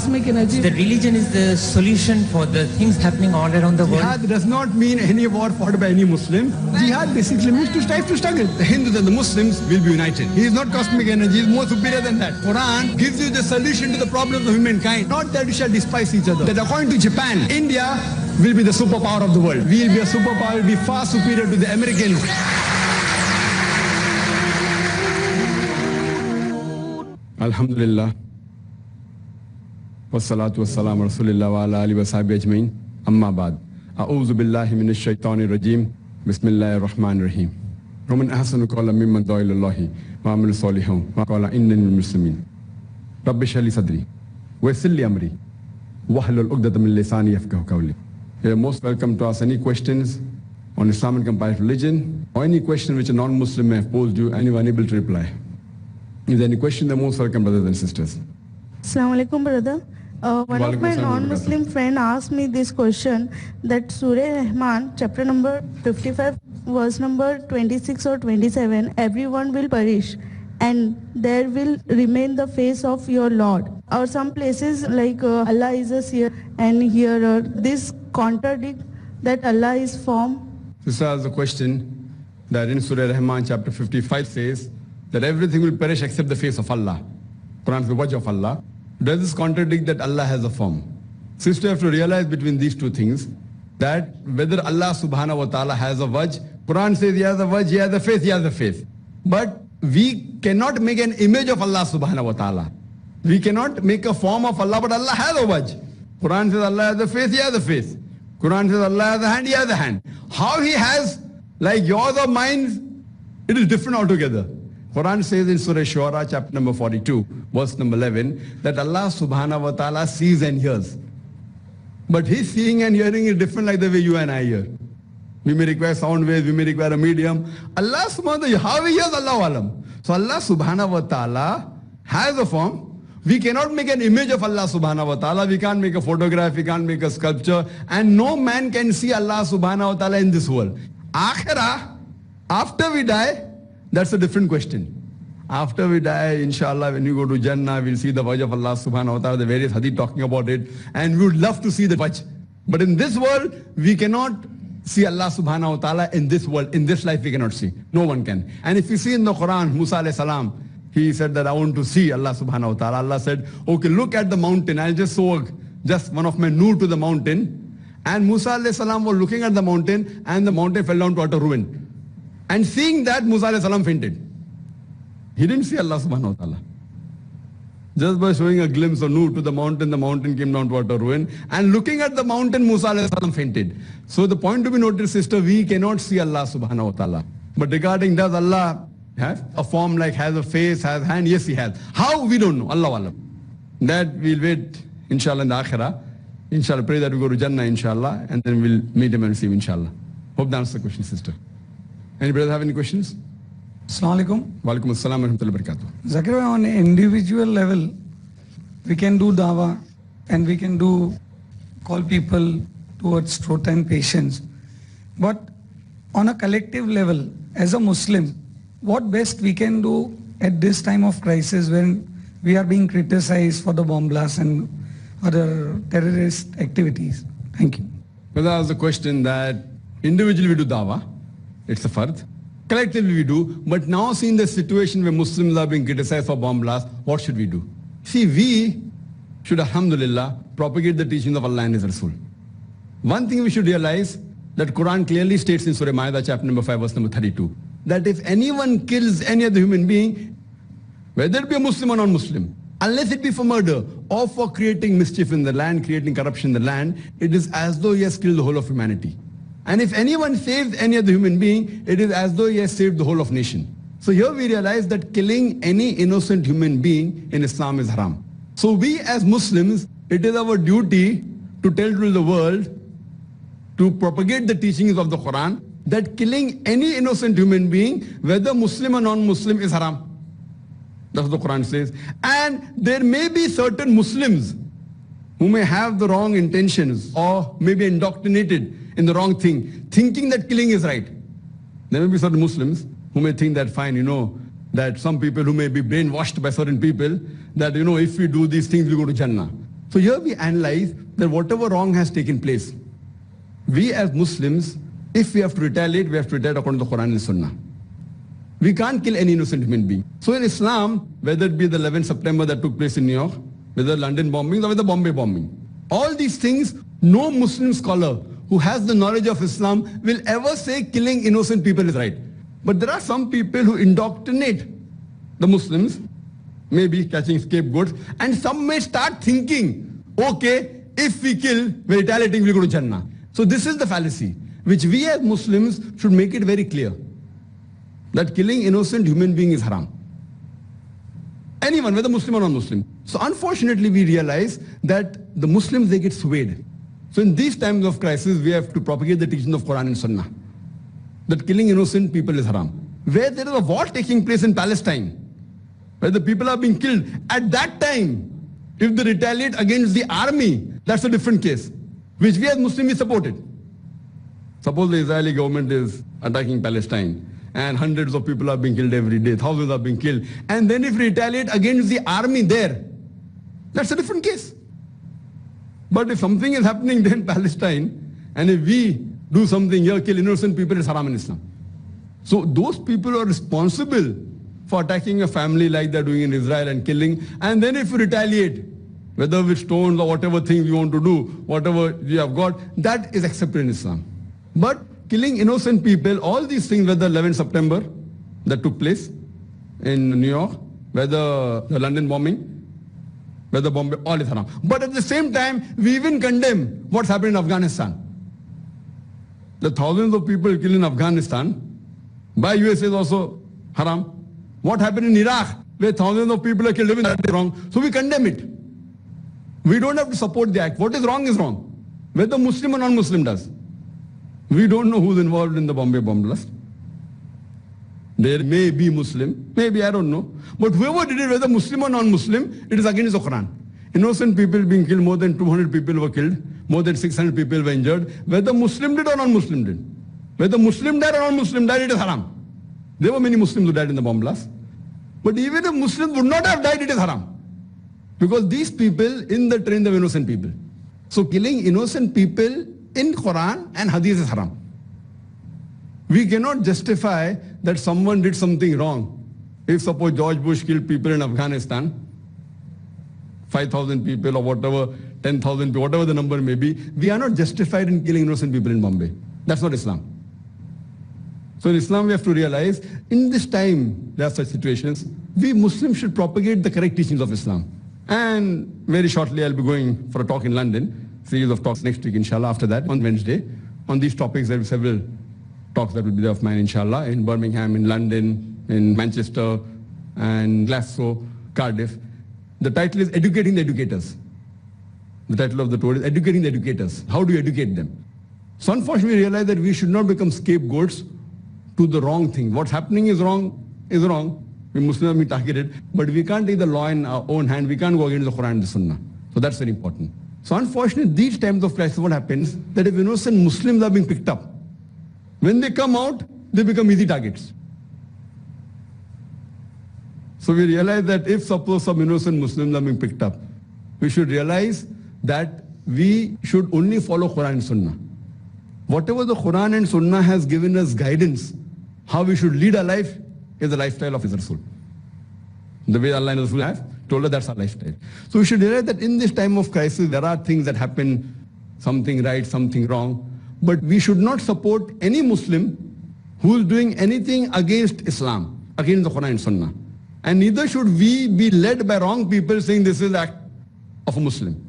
cosmic energy. The religion is the solution for the things happening all around the world. Jihad does not mean any war fought by any Muslim. Jihad basically means to strive to struggle. The Hindus and the Muslims will be united. He is not cosmic energy, he is more superior than that. Quran gives you the solution to the problems of humankind, not that you shall despise each other. That according to Japan, India will be the superpower of the world. We will be a superpower, will be far superior to the Americans. Alhamdulillah. Wassalatu wassalamu rasulillah wa ala alihi wa sahbihi ajma'in. Amma ba'd. A'udhu billahi minash shaitanir rajim. Bismillahir rahmanir rahim. ومن أحسن قولا ممن دعا إلى الله وعمل صالحا وقال إنني من المسلمين. رب اشرح لي صدري ويسر لي أمري واحلل عقدة من لساني يفقهوا قولي. You are most welcome to ask any questions on Islam and comparative religion, or any question which a non-Muslim may have posed you and you are unable to reply. If there any question, they're most welcome, brothers and sisters. Assalamu alaikum, brother. One of my non-Muslim friend asked me this question, that Surah Rahman, chapter number 55, verse number 26 or 27, everyone will perish and there will remain the face of your Lord. Or some places like Allah is a seer and hearer. This contradict that Allah is form. This is the question that in Surah Rahman chapter 55 says that everything will perish except the face of Allah. Quran is the wajh of Allah. Does this contradict that Allah has a form? Sister, you have to realize between these two things that whether Allah subhanahu wa ta'ala has a wajh, Quran says he has a wajh, he has a face, he has a face. But we cannot make an image of Allah subhanahu wa ta'ala. We cannot make a form of Allah, but Allah has a wajh. Quran says Allah has a face, he has a face. Quran says Allah has a hand, he has a hand. How he has, like yours or mine, it is different altogether. Quran says in Surah Shura, chapter number 42, verse number 11, that Allah subhanahu wa ta'ala sees and hears. But his seeing and hearing is different like the way you and I hear. We may require sound waves, we may require a medium. Allah subhanahu wa ta'ala, how he hears, Allahu alam. So Allah subhanahu wa ta'ala has a form. We cannot make an image of Allah subhanahu wa ta'ala. We can't make a photograph, we can't make a sculpture. And no man can see Allah subhanahu wa ta'ala in this world. Akhirah, after we die, that's a different question. After we die, inshallah, when you go to Jannah, we'll see the wajh of Allah subhanahu wa ta'ala, the various hadith talking about it. And we would love to see the wajh. But in this world, we cannot see Allah subhanahu wa ta'ala in this world. In this life, we cannot see. No one can. And if you see in the Quran, Musa alayhi salam, he said that I want to see Allah subhanahu wa ta'ala. Allah said, okay, look at the mountain. I'll just show just one of my nur to the mountain. And Musa alayhi salam was looking at the mountain and the mountain fell down to utter ruin. And seeing that, Musa alayhi salam fainted. He didn't see Allah subhanahu wa ta'ala. Just by showing a glimpse of nur to the mountain came down to utter ruin. And looking at the mountain, Musa alayhi salam fainted. So the point to be noted, sister, we cannot see Allah subhanahu wa ta'ala. But regarding does Allah have a form, like has a face, has hand? Yes, he has. How? We don't know. Allah alam. That we'll wait, inshallah, in the akhirah. Inshallah, pray that we go to Jannah, inshallah, and then we'll meet him and receive, inshallah. Hope that answers the question, sister. Any brother have any questions? Assalamu alaikum. Wa alaikum assalam wa rahmatullahi wa barakatuh. Zakir, on an individual level, we can do dawah and we can call people towards truth and patience. But on a collective level, as a Muslim, what best we can do at this time of crisis when we are being criticized for the bomb blasts and other terrorist activities? Thank you. Well, that was the question that individually we do dawah. It's a fard. Collectively we do. But now seeing the situation where Muslims are being criticized for bomb blasts, what should we do? See, we should, alhamdulillah, propagate the teachings of Allah and His Rasul. One thing we should realize, that Quran clearly states in Surah Ma'idah, chapter number 5, verse number 32, that if anyone kills any other human being, whether it be a Muslim or non-Muslim, unless it be for murder or for creating mischief in the land, creating corruption in the land, it is as though he has killed the whole of humanity. And if anyone saves any other human being, it is as though he has saved the whole of nation. So here we realize that killing any innocent human being in Islam is haram. So we as Muslims, it is our duty to tell to the world, to propagate the teachings of the Quran, that killing any innocent human being, whether Muslim or non-Muslim, is haram. That's what the Quran says. And there may be certain Muslims who may have the wrong intentions or may be indoctrinated in the wrong thing, thinking that killing is right. There may be certain Muslims who may think that fine, that some people who may be brainwashed by certain people, that if we do these things, we go to Jannah. So here we analyze that whatever wrong has taken place, we as Muslims, if we have to retaliate, we have to retaliate according to the Quran and Sunnah. We can't kill any innocent human being. So in Islam, whether it be the 11th September that took place in New York, whether London bombing or whether Bombay bombing, all these things, no Muslim scholar who has the knowledge of Islam will ever say killing innocent people is right. But there are some people who indoctrinate the Muslims, maybe catching scapegoats, and some may start thinking, okay, if we kill, we're retaliating, we'll go to Jannah. So this is the fallacy, which we as Muslims should make it very clear, that killing innocent human being is haram. Anyone, whether Muslim or non-Muslim. So unfortunately, we realize that the Muslims, they get swayed. So in these times of crisis, we have to propagate the teaching of Quran and Sunnah, that killing innocent people is haram. Where there is a war taking place in Palestine, where the people are being killed, at that time, if they retaliate against the army, that's a different case, which we as Muslims we supported. Suppose the Israeli government is attacking Palestine, and hundreds of people are being killed every day, thousands are being killed, and then if we retaliate against the army there, that's a different case. But if something is happening there in Palestine, and if we do something here, kill innocent people, it's haram in Islam. So those people who are responsible for attacking a family like they're doing in Israel and killing, and then if we retaliate, whether with stones or whatever thing we want to do, whatever we have got, that is accepted in Islam. But killing innocent people, all these things, whether 11th September that took place in New York, whether the London bombing, whether Bombay, all is haram. But at the same time, we even condemn what's happened in Afghanistan. The thousands of people killed in Afghanistan by USA is also haram. What happened in Iraq, where thousands of people are killed, even that is wrong. So we condemn it. We don't have to support the act. What is wrong, whether Muslim or non-Muslim does. We don't know who's involved in the Bombay bomb blast. There may be Muslim, maybe, I don't know. But whoever did it, whether Muslim or non-Muslim, it is against the Quran. Innocent people being killed, more than 200 people were killed, more than 600 people were injured. Whether Muslim did or non-Muslim did. Whether Muslim died or non-Muslim died, it is haram. There were many Muslims who died in the bomb blast. But even if Muslims would not have died, it is haram. Because these people in the train of innocent people. So killing innocent people in Quran and Hadith is haram. We cannot justify that someone did something wrong. If suppose George Bush killed people in Afghanistan, 5,000 people or whatever, 10,000 people, whatever the number may be, we are not justified in killing innocent people in Bombay. That's not Islam. So in Islam we have to realize, in this time there are such situations, we Muslims should propagate the correct teachings of Islam. And very shortly I'll be going for a talk in London, series of talks next week inshallah, after that on Wednesday. On these topics there will be several talks that will be there of mine inshallah, in Birmingham, in London, in Manchester, and Glasgow, Cardiff. The title is Educating the Educators. The title of the tour is Educating the Educators. How do you educate them? So unfortunately we realize that we should not become scapegoats to the wrong thing. What's happening is wrong, is wrong. We Muslims have been targeted, but we can't take the law in our own hand. We can't go against the Quran and the Sunnah. So that's very important. So unfortunately, these times of crisis, what happens, that if innocent Muslims are being picked up, when they come out, they become easy targets. So we realize that if suppose some innocent Muslims are being picked up, we should realize that we should only follow Quran and Sunnah. Whatever the Quran and Sunnah has given us guidance, how we should lead our life, is the lifestyle of His Rasul. The way Allah and Rasul have told us, that's our lifestyle. So we should realize that in this time of crisis, there are things that happen, something right, something wrong. But we should not support any Muslim who is doing anything against Islam, against the Quran and Sunnah. And neither should we be led by wrong people saying this is the act of a Muslim.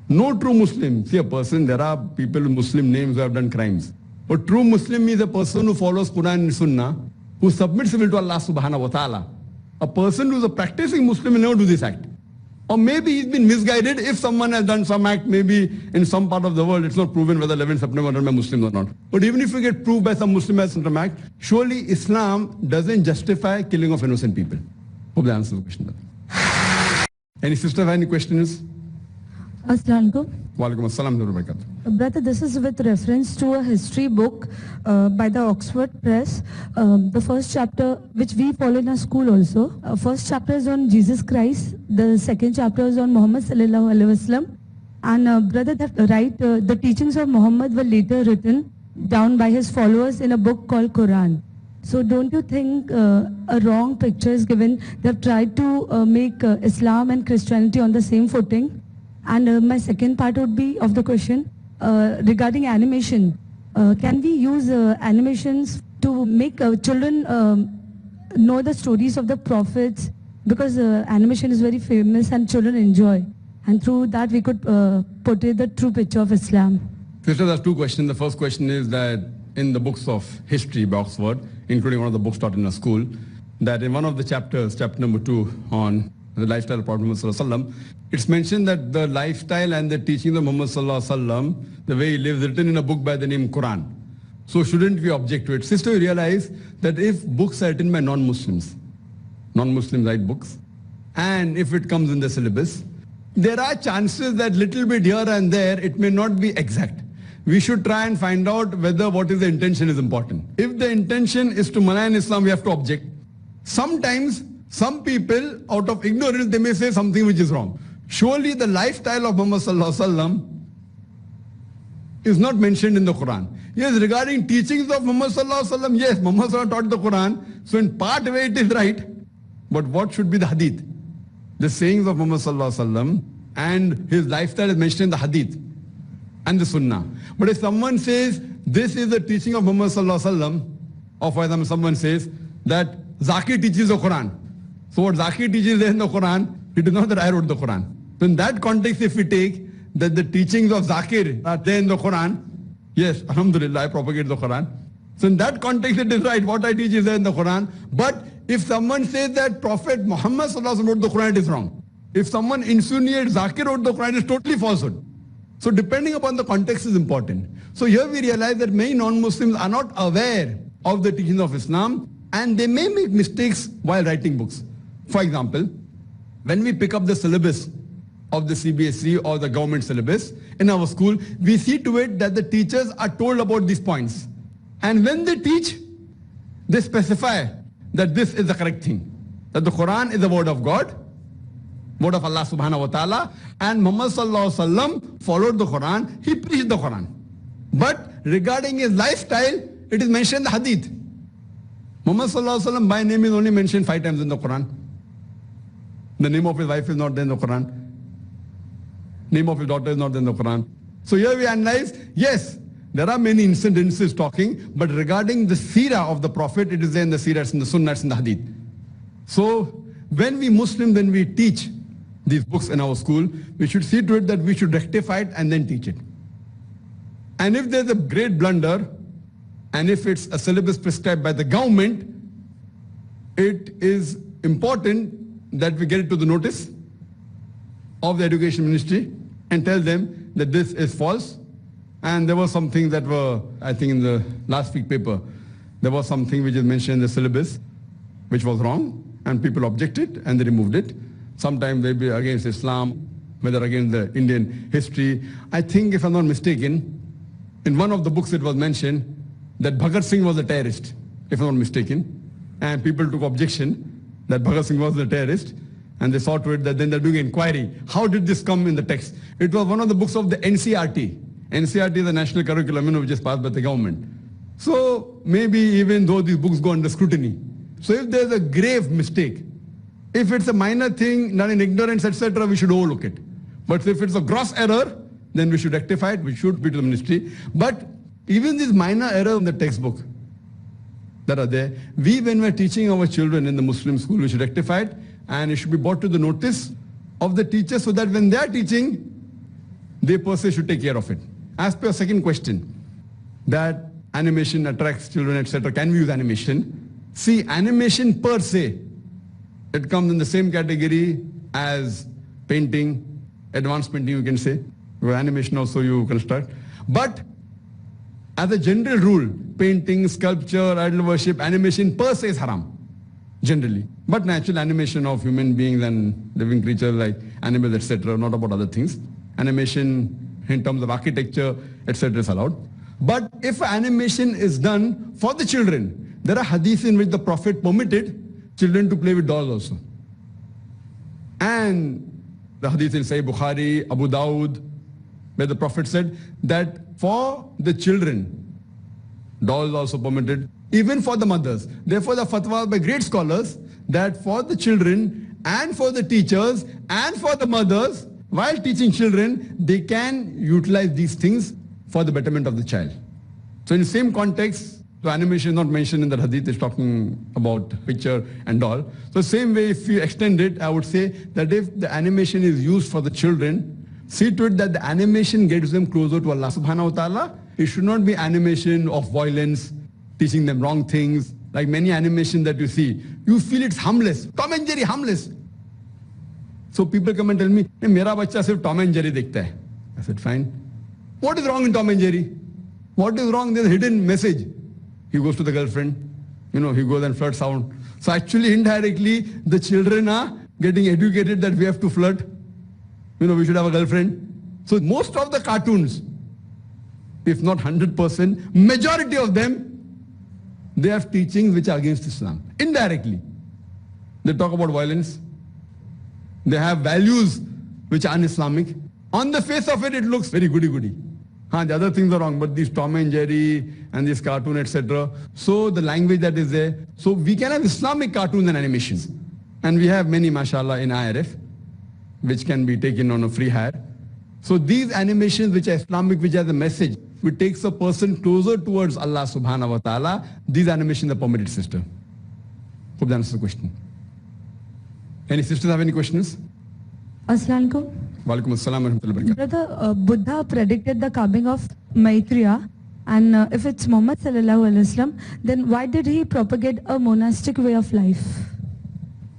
No true Muslim, see a person, there are people with Muslim names who have done crimes. But true Muslim is a person who follows Quran and Sunnah, who submits will to Allah subhanahu wa ta'ala. A person who is a practicing Muslim will never do this act. Or maybe he's been misguided if someone has done some act, maybe in some part of the world, it's not proven whether 11th September was done by Muslims or not. But even if we get proved by some Muslim as some act, surely Islam doesn't justify killing of innocent people. Hope that answers the question. Any sister have any questions? Assalamu alaikum. Walaikum assalam wa barakatuh. Brother, this is with reference to a history book by the Oxford Press. The first chapter, which we follow in our school also. First chapter is on Jesus Christ. The second chapter is on Muhammad sallallahu alaihi wasallam. And brother, that the teachings of Muhammad were later written down by his followers in a book called Quran. So don't you think a wrong picture is given? They've tried to make Islam and Christianity on the same footing. And my second part would be of the question regarding animation. Can we use animations to make children know the stories of the prophets? Because animation is very famous and children enjoy. And through that we could portray the true picture of Islam. Sister, there's two questions. The first question is that in the books of history by Oxford, including one of the books taught in a school, that in one of the chapters, chapter number 2 on the lifestyle of Prophet Muhammad Sallallahu Alaihi Wasallam, it's mentioned that the lifestyle and the teaching of Muhammad Sallallahu Alaihi Wasallam, the way he lives, written in a book by the name Quran. So shouldn't we object to it? Sister, you realize that if books are written by non-Muslims write books, and if it comes in the syllabus, there are chances that little bit here and there, it may not be exact. We should try and find out whether what is the intention is important. If the intention is to malign Islam, we have to object. Sometimes, some people, out of ignorance, they may say something which is wrong. Surely the lifestyle of Muhammad Sallallahu Alaihi Wasallam is not mentioned in the Quran. Yes, regarding teachings of Muhammad Sallallahu Alaihi Wasallam, yes, Muhammad Sallallahu Alaihi Wasallam taught the Quran, so in part way it is right. But what should be the hadith? The sayings of Muhammad Sallallahu Alaihi Wasallam and his lifestyle is mentioned in the hadith and the sunnah. But if someone says, this is the teaching of Muhammad Sallallahu Alaihi Wasallam, or for example, someone says that Zakir teaches the Quran. So what Zakir teaches in the Quran, it is not that I wrote the Quran. So in that context, if we take that the teachings of Zakir are there in the Quran, yes, alhamdulillah, I propagate the Quran. So in that context, it is right. What I teach is there in the Quran. But if someone says that Prophet Muhammad Sallallahu Alaihi Wasallam wrote the Quran, it is wrong. If someone insinuates Zakir wrote the Quran, it is totally falsehood. So depending upon the context is important. So here we realize that many non-Muslims are not aware of the teachings of Islam, and they may make mistakes while writing books. For example, when we pick up the syllabus of the CBSE or the government syllabus in our school, we see to it that the teachers are told about these points. And when they teach, they specify that this is the correct thing. That the Quran is the word of God, word of Allah subhanahu wa ta'ala, and Muhammad Sallallahu Alaihi Wasallam followed the Quran, he preached the Quran. But regarding his lifestyle, it is mentioned in the hadith. Muhammad Sallallahu Alaihi Wasallam by name is only mentioned 5 times in the Quran. The name of his wife is not there in the Quran. Name of his daughter is not there in the Quran. So here we analyze, yes, there are many incidences talking, but regarding the seerah of the Prophet, it is there in the seerah, in the sunnah, in the hadith. So when we Muslims, when we teach these books in our school, we should see to it that we should rectify it and then teach it. And if there's a great blunder, and if it's a syllabus prescribed by the government, it is important that we get it to the notice of the education ministry and tell them that this is false. And there were some things that were, I think in the last week paper, there was something which is mentioned in the syllabus, which was wrong, and people objected and they removed it. Sometimes they'll be against Islam, whether against the Indian history. I think, if I'm not mistaken, in one of the books it was mentioned that Bhagat Singh was a terrorist, if I'm not mistaken. And people took objection that Bhagat Singh was a terrorist. And they saw to it that then they're doing inquiry. How did this come in the text? It was one of the books of the NCRT. NCRT is the national curriculum which is passed by the government. So maybe even though these books go under scrutiny. So if there's a grave mistake, if it's a minor thing, done in ignorance, etc., we should overlook it. But if it's a gross error, then we should rectify it. We should be to the ministry. But even these minor errors in the textbook that are there, when we're teaching our children in the Muslim school, we should rectify it. And it should be brought to the notice of the teachers so that when they are teaching, they per se should take care of it. As per your second question, that animation attracts children, etc. Can we use animation? See, animation per se, it comes in the same category as painting, advanced painting you can say. With animation also you construct. But as a general rule, painting, sculpture, idol worship, animation per se is haram. Generally. But natural animation of human beings and living creatures like animals, etc., not about other things. animation in terms of architecture, etc. is allowed. But if animation is done for the children, there are hadiths in which the Prophet permitted children to play with dolls also. And the hadith in Sahih Bukhari, Abu Dawud, where the Prophet said that for the children, dolls also permitted, even for the mothers. Therefore, the fatwa by great scholars that for the children and for the teachers and for the mothers, while teaching children, they can utilize these things for the betterment of the child. So in the same context, the animation is not mentioned in the hadith, is talking about picture and doll. So same way, if you extend it, I would say that if the animation is used for the children, see to it that the animation gets them closer to Allah subhanahu wa ta'ala. It should not be animation of violence, teaching them wrong things. Like many animation that you see, you feel it's harmless. Tom and Jerry, harmless. So people come and tell me, mera bacha sirf Tom and Jerry dekhta hai. I said, fine. What is wrong in Tom and Jerry? What is wrong? There's a hidden message. He goes to the girlfriend, he goes and flirts out. So actually, indirectly, the children are getting educated that we have to flirt. We should have a girlfriend. So most of the cartoons, if not 100%, majority of them, they have teachings which are against Islam. Indirectly. They talk about violence. They have values which are un-Islamic. On the face of it, it looks very goody-goody. The other things are wrong, but these Tom and Jerry and this cartoon, etc. So the language that is there. So we can have Islamic cartoons and animations. And we have many, mashallah, in IRF, which can be taken on a free hire. So these animations which are Islamic, which has a message, which takes a person closer towards Allah subhanahu wa ta'ala, these animations are permitted, sister. Hope that answers the question. Any sisters have any questions? Assalamu alaikum. Walaikum assalam wa rahmatullahi wa barakatuh. Brother, Buddha predicted the coming of Maitreya, and if it's Muhammad sallallahu alaihi wasallam, then why did he propagate a monastic way of life?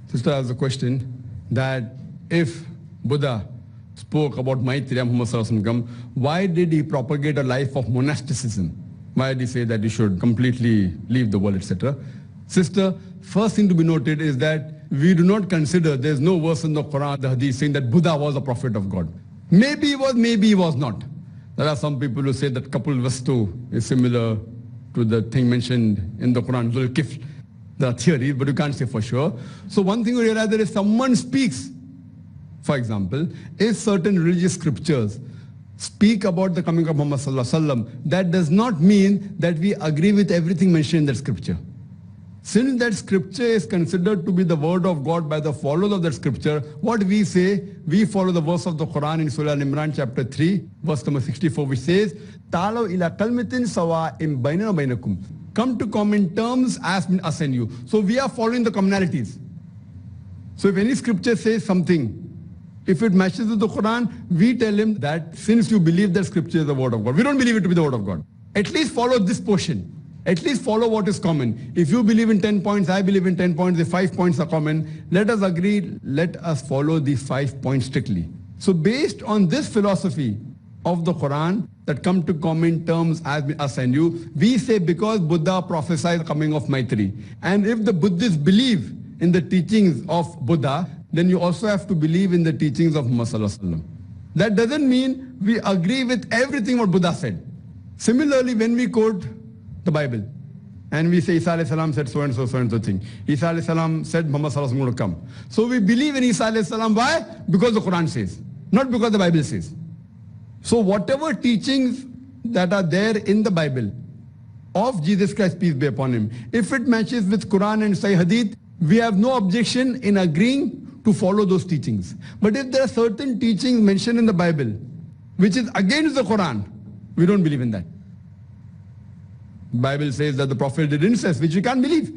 Sister has a question that if Buddha spoke about Maitreya, Muhammad sallallahu alaihi wasallam, why did he propagate a life of monasticism? Why did he say that he should completely leave the world, etc.? Sister, first thing to be noted is that we do not consider, there's no verse in the Quran, the Hadith saying that Buddha was a prophet of God. Maybe he was, maybe he was not. There are some people who say that Kapil Vastu is similar to the thing mentioned in the Quran, Zulkifl. There are theories, but you can't say for sure. So one thing you realize that if someone speaks, for example, if certain religious scriptures speak about the coming of Muhammad sallallahu alaihi wasallam, that does not mean that we agree with everything mentioned in that scripture. Since that scripture is considered to be the word of God by the followers of that scripture, what we say, we follow the verse of the Quran in Surah Al-Imran chapter 3, verse number 64, which says, "Ta'alaw ila kalmatin sawa'in bainana wa bainakum." Come to common terms as between us and you. So we are following the commonalities. So if any scripture says something, if it matches with the Quran, we tell him that since you believe that scripture is the word of God, we don't believe it to be the word of God. At least follow this portion. At least follow what is common. If you believe in 10 points, I believe in 10 points, the 5 points are common. Let us agree, let us follow these 5 points strictly. So based on this philosophy of the Quran that come to common terms as us and you, we say because Buddha prophesied the coming of Maitri. And if the Buddhists believe in the teachings of Buddha, then you also have to believe in the teachings of Muhammad sallallahu alaihi wasallam. That doesn't mean we agree with everything what Buddha said. Similarly, when we quote the Bible, and we say Isa alayhi salam said so and so thing. Isa alayhi salam said Muhammad sallallahu alaihi wasallam will come. So we believe in Isa alayhi salam. Why? Because the Quran says, not because the Bible says. So whatever teachings that are there in the Bible of Jesus Christ, peace be upon him, if it matches with Quran and Sahih Hadith, we have no objection in agreeing to follow those teachings. But if there are certain teachings mentioned in the Bible which is against the Quran, we don't believe in that. Bible says that the Prophet did incest, which we can't believe.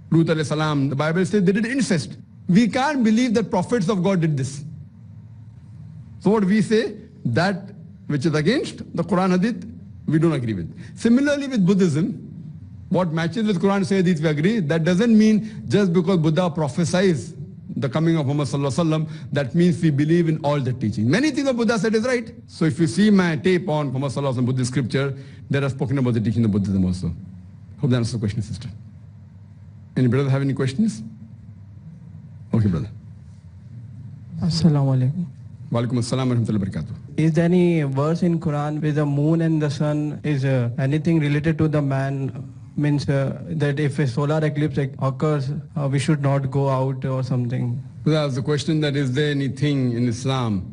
Lut alayhi salam, the Bible says they did incest. We can't believe that prophets of God did this. So what we say, that which is against the Quran Hadith, we don't agree with. Similarly with Buddhism, what matches with Quran Hadith we agree. That doesn't mean just because Buddha prophesies the coming of Muhammad sallallahu alaihi wasallam, that means we believe in all the teaching. Many things that Buddha said is right. So if you see my tape on Muhammad sallallahu alaihi wasallam Buddhist scripture, there are spoken about the teaching of Buddhism also. Hope that answers the question, sister. Any brother have any questions? Okay, brother. Assalamu alaikum. Walaikum assalam wa rahmatullahi wa barakatuh. Is there any verse in Quran with the moon and the sun is anything related to the man? Means that if a solar eclipse occurs, we should not go out or something. So that was the question, that is there anything in Islam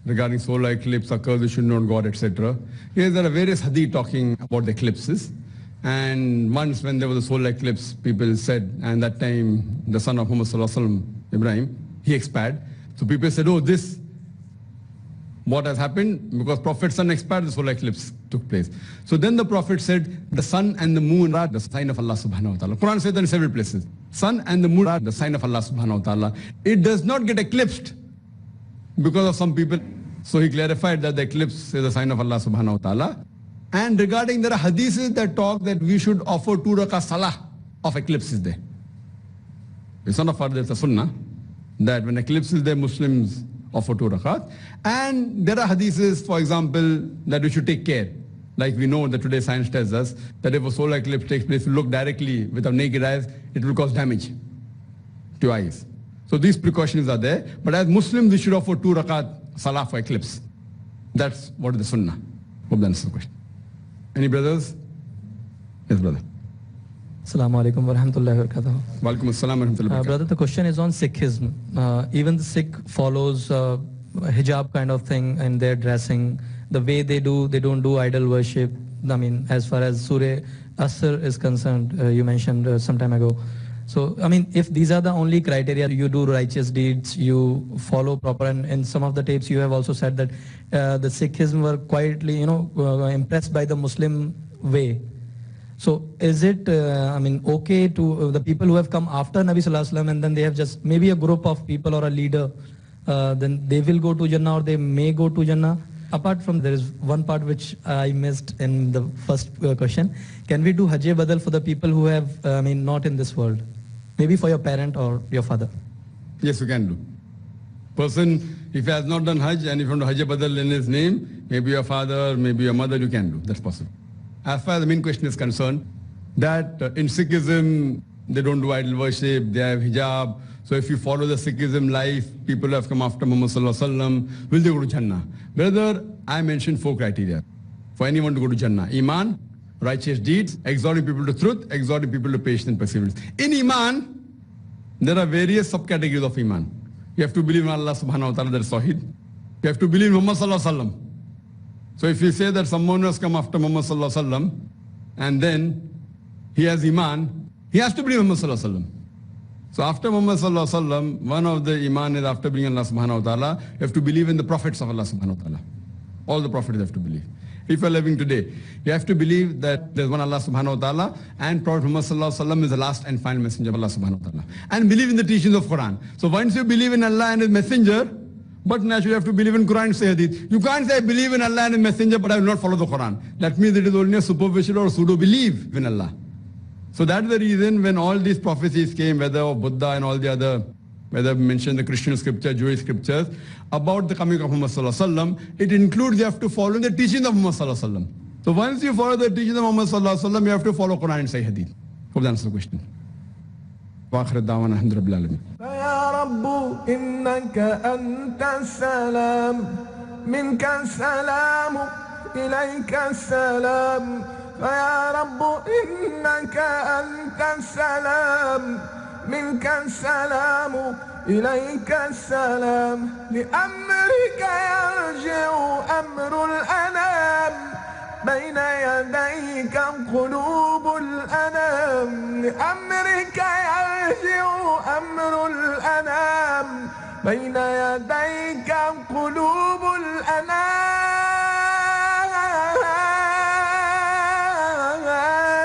regarding solar eclipse occurs, we should not go out, etc. Yes, there are various hadith talking about the eclipses. And once when there was a solar eclipse, people said, and that time the son of Muhammad sallallahu alaihi wasallam, Ibrahim, he expired. So people said, oh, this, what has happened? Because Prophet's son expired, the solar eclipse took place. So then the Prophet said, the sun and the moon are the sign of Allah subhanahu wa ta'ala. Quran says that in several places. Sun and the moon are the sign of Allah subhanahu wa ta'ala. It does not get eclipsed because of some people. So he clarified that the eclipse is a sign of Allah subhanahu wa ta'ala. And regarding, there are hadiths that talk that we should offer 2 rakah salah of eclipse is there. It's not a fard, there's a sunnah that when eclipse is there, Muslims offer 2 rakat. And there are hadiths, for example, that we should take care. Like we know that today science tells us that if a solar eclipse takes place, if you look directly with our naked eyes, it will cause damage to your eyes. So these precautions are there. But as Muslims, we should offer 2 rakat salah for eclipse. That's what is the sunnah. Hope that answers the question. Any brothers? Yes, brother. Assalamu alaikum wa rahmatullahi wa barakatuh. Walaikum assalam wa rahmatullahi wa barakatuh. Brother, the question is on Sikhism. Even the Sikh follows hijab kind of thing in their dressing. The way they don't do idol worship. I mean, as far as Surah Asr is concerned, you mentioned some time ago. So, I mean, if these are the only criteria, you do righteous deeds, you follow proper, and in some of the tapes you have also said that the Sikhism were quietly, impressed by the Muslim way. So is it, okay to the people who have come after Nabi Sallallahu Alaihi Wasallam and then they have just maybe a group of people or a leader, then they will go to Jannah or they may go to Jannah? Apart from, there is one part which I missed in the first question. Can we do Hajj Badal for the people who have, not in this world? Maybe for your parent or your father? Yes, you can do. Person, if he has not done Hajj and if you want to Hajj Badal in his name, maybe your father, maybe your mother, you can do. That's possible. As far as the main question is concerned, that in Sikhism, they don't do idol worship, they have hijab. So if you follow the Sikhism life, people who have come after Muhammad Sallallahu Alaihi Wasallam, will they go to Jannah? Brother, I mentioned 4 criteria for anyone to go to Jannah. Iman, righteous deeds, exhorting people to truth, exhorting people to patience and perseverance. In Iman, there are various subcategories of Iman. You have to believe in Allah subhanahu wa ta'ala, that is Tawheed. You have to believe in Muhammad Sallallahu Alaihi Wasallam. So if you say that someone has come after Muhammad Sallallahu Alaihi Wasallam and then he has Iman, he has to believe in Muhammad Sallallahu Alaihi Wasallam. So after Muhammad Sallallahu Alaihi Wasallam, one of the Iman is after believing in Allah subhanahu wa ta'ala, you have to believe in the prophets of Allah subhanahu wa ta'ala. All the prophets you have to believe. If you are living today, you have to believe that there is one Allah subhanahu wa ta'ala and Prophet Muhammad sallallahu alaihi wasallam is the last and final messenger of Allah subhanahu wa ta'ala. And believe in the teachings of Quran. So once you believe in Allah and His messenger, but naturally you have to believe in Quran and say Hadith. You can't say I believe in Allah and His messenger but I will not follow the Quran. That means it is only a superficial or pseudo belief in Allah. So that is the reason when all these prophecies came, whether of Buddha and all the other, whether mentioned the Christian scripture, Jewish scriptures, about the coming of Muhammad sallallahu alaihi wasallam, it includes you have to follow the teaching of Muhammad sallallahu alaihi wasallam. So once you follow the teaching of Muhammad sallallahu alaihi wasallam, you have to follow Quran and Sahih Hadith. Hope that answers the question. وآخر دعوانا الحمد لله رب العالمين. يا رب إنك أنت السلام منك السلام إليك السلام فيا رب إنك أنت السلام منك السلام إليك السلام لأمرك يرجع أمر الأنام بين يديك قلوب الأنام لأمرك يرجع أمر الأنام بين